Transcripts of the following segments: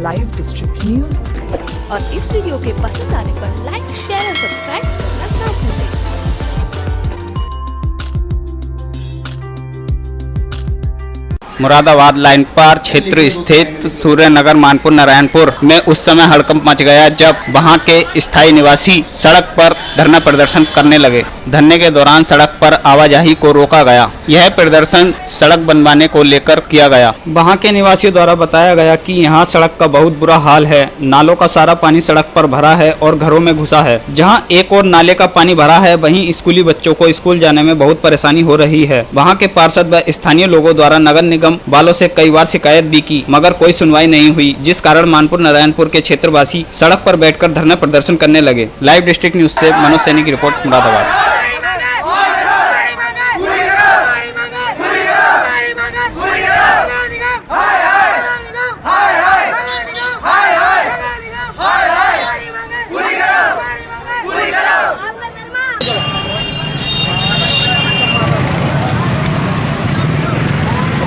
Live district news और इस video के पसंद आने पर लाइक, शेयर और सब्सक्राइब करना ना भूलें। मुरादाबाद लाइन पार क्षेत्र स्थित सूर्यनगर मानपुर नारायणपुर में उस समय हड़कंप मच गया जब वहां के स्थायी निवासी सड़क पर धरना प्रदर्शन करने लगे। धरने के दौरान सड़क पर आवाजाही को रोका गया। यह प्रदर्शन सड़क बनवाने को लेकर किया गया। वहां के निवासियों द्वारा बताया गया कि यहां सड़क का बहुत बुरा हाल है। नालों का सारा पानी सड़क पर भरा है और घरों में घुसा है। जहां एक और नाले का पानी भरा है, वहीं स्कूली बच्चों को स्कूल जाने में बहुत परेशानी हो रही है। वहां के पार्षद व स्थानीय लोगों द्वारा नगर निगम वालों से कई बार शिकायत भी की, मगर कोई सुनवाई नहीं हुई, जिस कारण मानपुर नारायणपुर के क्षेत्रवासी सड़क पर बैठकर धरना प्रदर्शन करने लगे। लाइव डिस्ट्रिक्ट न्यूज से मनोज सैनी की रिपोर्ट, मुरादाबाद।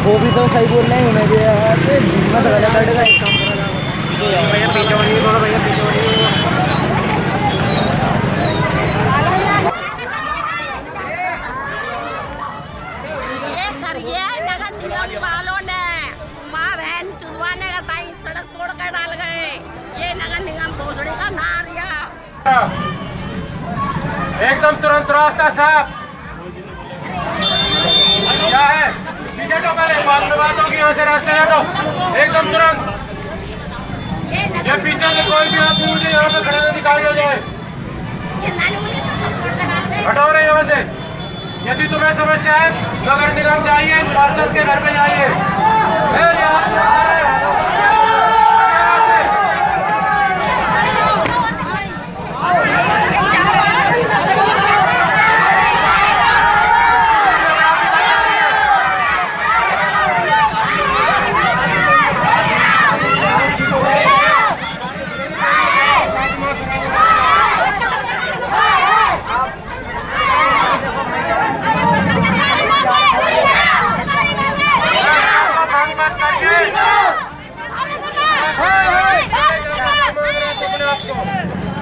वो भी तो सही बोल रहे हैं, उन्हें भी मत गलत हटेगा। भैया पीछे वाली बोलो, भैया पीछे वाली नगर निगम वालों ने माँ बहन चुदवाने का टाइम सड़क तोड़ कर डाल गए। ये नगर निगम भोसड़ी का नारिया एकदम तुरंत रास्ता साफ। क्या है? हटो, पहले बाद में बात होगी। यहाँ से रास्ते हटो एकदम तुरंत। ये पीछे से कोई भी आदमी मुझे यहाँ पे खड़े दिखाई दे जाए, हटो रहे यहाँ से। यदि तुम्हें समस्या है नगर निगम जाइए, पार्षद के घर पे जाइए।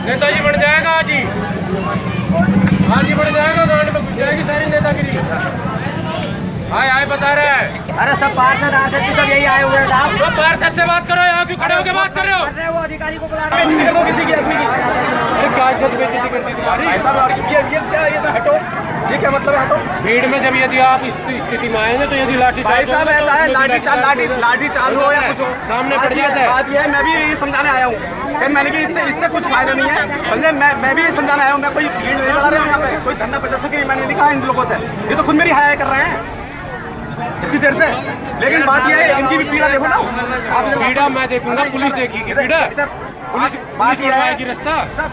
नेताजी बन जाएगा आज ही बन जाएगा। गांड में घुस जाएगी सारी नेतागिरी। आए बता रहे हैं। अरे सब पार्षद सब यही आए हुए हैं। तो पार्षद से बात करो, यहाँ क्यों खड़े होकर बात कर रहे हो? वो अधिकारी को बुला रहे हो किसी की आदमी की। क्या इज्जत बेइज्जती करती तुम्हारी? ऐसा ये तो हटो, ये क्या मतलब है हटो? भीड़ में जब यदि आप इस स्थिति में आएंगे तो यदि लाठी भाई साहब ऐसा है, लाठी चाल हो या कुछ हो, सामने पड़ जाता है। बात ये है, मैं भी यही समझाने आया हूँ कि मैंने कि इससे कुछ फायदा नहीं है। समझे, मैं भी समझाने आया हूँ। मैं कोई भीड़ नहीं लगा रहा हूँ यहाँ पे, कोई धरना प्रदर्शन की मैंने दिखा इन लोगों से। ये तो खुद मेरी हाया कर रहे हैं इतनी देर से। लेकिन बात यह है, इनकी भी पीड़ा देखो ना। पीड़ा मैं देखूंगा, पुलिस देखेगी पीड़ा। पुलिस बात ये है कि रास्ता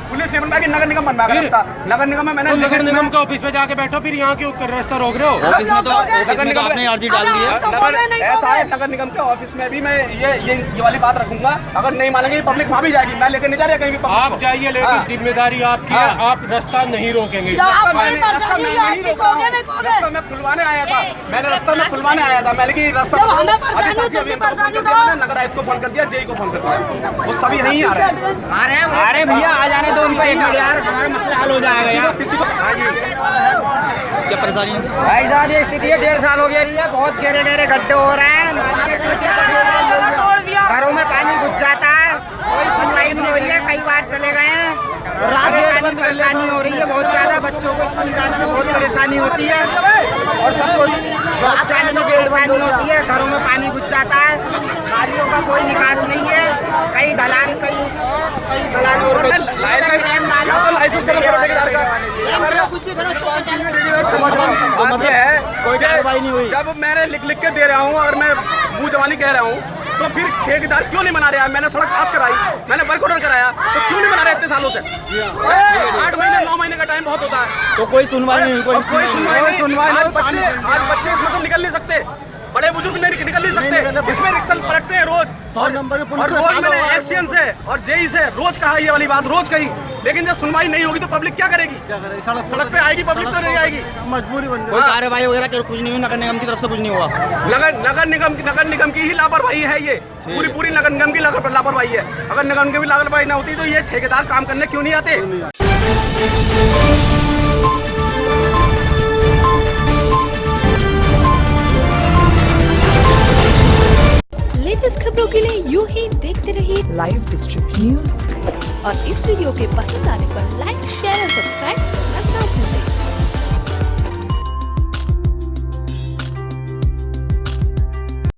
पुलिस ने बनवाया कि नगर निगम बनवाया रास्ता। नगर निगम में मैंने नगर निगम के ऑफिस में जाके बैठो, फिर यहाँ क्यों रास्ता रोक रहे हो? ऑफिस में तो नगर निगम ने अर्जी डाल दी है। ऐसा है, नगर निगम के ऑफिस में भी मैं ये वाली बात रखूंगा। अगर नहीं मानेंगे पब्लिक वहाँ भी जाएगी, मैं लेकर नहीं जा रहा कहीं भी। आप जाइए, लेकिन जिम्मेदारी आपकी है। आप रास्ता नहीं रोकेंगे। मैं खुलवाने आया था, मैंने रास्ता में खुलवाने आया था। मैंने कि रास्ता नगर आयुक्त को फोन कर दिया, जेई को फोन कर दिया, वो सभी नहीं आ रहे हैं। अरे भैया आ जाने दो उनको, एक मिनट यार, हमारा मसला हल हो जाएगा यार। किसी को क्या परेशानी है भाई साहब? ये स्थिति है, 1.5 साल हो गया। बहुत गहरे गहरे गड्ढे हो रहे हैं, घरों में पानी घुस जाता है, कोई सुनवाई नहीं हो रही है। कई बार चले गए हैं, परेशानी हो रही है बहुत ज्यादा। बच्चों को स्कूल जाने में बहुत परेशानी होती है और सबको जॉब जाने में परेशानी होती है। घरों में पानी घुस जाता है, नालियों का कोई निकास नहीं है। कई ढलान, कई ढलान और कोई कार्रवाई नहीं हुई। जब मैंने लिख के दे रहा हूँ और मैं मुँह जवानी कह रहा हूँ, तो फिर ठेकेदार क्यों नहीं बना रहा है? मैंने सड़क पास कराई, मैंने वर्क ऑर्डर कराया, तो क्यों नहीं बना रहे इतने सालों से? 8 महीने 9 महीने का टाइम बहुत होता है, तो कोई सुनवाई नहीं। कोई सुनवाई नहीं। आज बच्चे इसमें से निकल नहीं सकते। बड़े बुजुर्ग निकल नहीं सकते, इसमें रिक्शा पलटते हैं रोज। और रोज मैंने एक्शन से और जेई से रोज कहा ये वाली बात, रोज कही, लेकिन जब सुनवाई नहीं होगी तो पब्लिक क्या करेगी? सड़क पे आएगी पब्लिक, तो नहीं आएगी। मजबूरी बन गई। कार्रवाई वगैरह कुछ नहीं हुई, नगर निगम की तरफ से कुछ नहीं हुआ। नगर निगम की ही लापरवाही है ये, पूरी नगर निगम की लापरवाही है। अगर नगर निगम की लापरवाही ना होती तो ये ठेकेदार काम करने क्यों नहीं आते? लेटेस्ट खबरों के लिए यूं ही देखते रहिए लाइव डिस्ट्रिक्ट न्यूज। और इस वीडियो के पसंद आने पर लाइक, शेयर और सब्सक्राइब